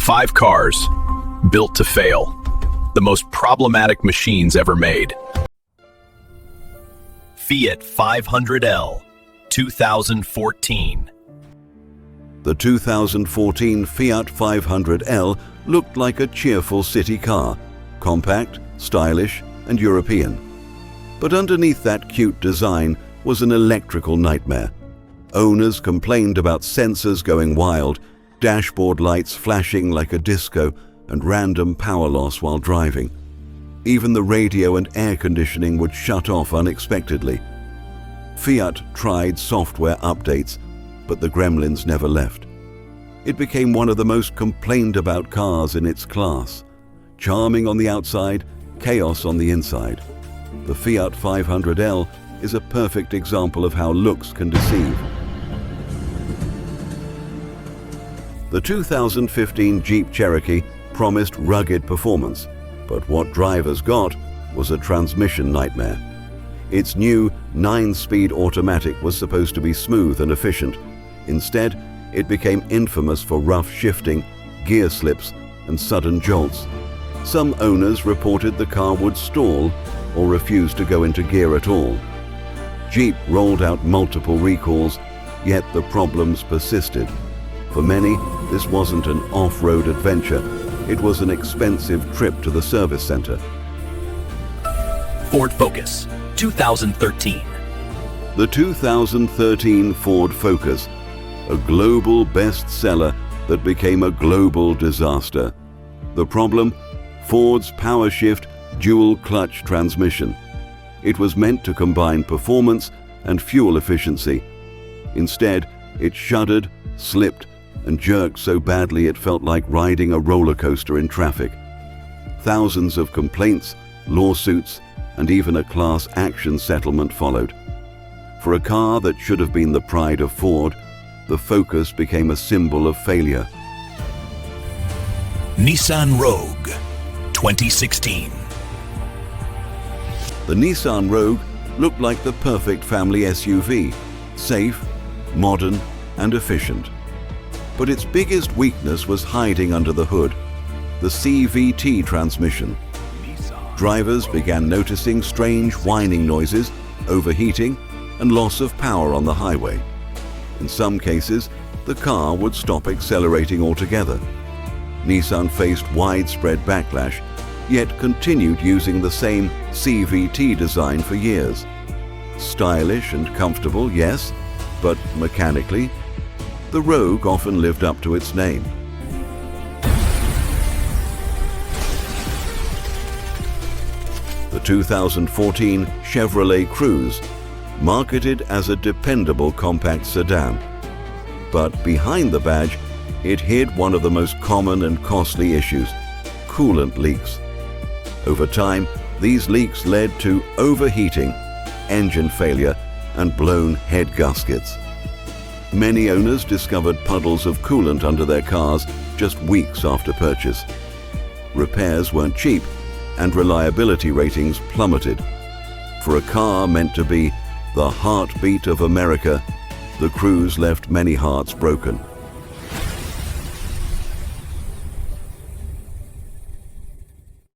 5 cars, built to fail. The most problematic machines ever made. Fiat 500L, 2014. The 2014 Fiat 500L looked like a cheerful city car, compact, stylish, and European. But underneath that cute design was an electrical nightmare. Owners complained about sensors going wild, dashboard lights flashing like a disco, and random power loss while driving. Even the radio and air conditioning would shut off unexpectedly. Fiat tried software updates, but the gremlins never left. It became one of the most complained about cars in its class. Charming on the outside, chaos on the inside. The Fiat 500L is a perfect example of how looks can deceive. The 2015 Jeep Cherokee promised rugged performance, but what drivers got was a transmission nightmare. Its new 9-speed automatic was supposed to be smooth and efficient. Instead, it became infamous for rough shifting, gear slips, and sudden jolts. Some owners reported the car would stall or refuse to go into gear at all. Jeep rolled out multiple recalls, yet the problems persisted. For many, this wasn't an off-road adventure. It was an expensive trip to the service center. Ford Focus, 2013. The 2013 Ford Focus, a global bestseller that became a global disaster. The problem? Ford's PowerShift dual-clutch transmission. It was meant to combine performance and fuel efficiency. Instead, it shuddered, slipped, and jerked so badly it felt like riding a roller coaster in traffic. Thousands of complaints, lawsuits, and even a class action settlement followed. For a car that should have been the pride of Ford, the Focus became a symbol of failure. Nissan Rogue, 2016. The Nissan Rogue looked like the perfect family SUV, safe, modern, and efficient. But its biggest weakness was hiding under the hood, the CVT transmission. Drivers began noticing strange whining noises, overheating, and loss of power on the highway. In some cases, the car would stop accelerating altogether. Nissan faced widespread backlash, yet continued using the same CVT design for years. Stylish and comfortable, yes, but mechanically, the Rogue often lived up to its name. The 2014 Chevrolet Cruze, marketed as a dependable compact sedan. But behind the badge, it hid one of the most common and costly issues: coolant leaks. Over time, these leaks led to overheating, engine failure, and blown head gaskets. Many owners discovered puddles of coolant under their cars just weeks after purchase. Repairs weren't cheap, and reliability ratings plummeted. For a car meant to be the heartbeat of America, the Cruze left many hearts broken.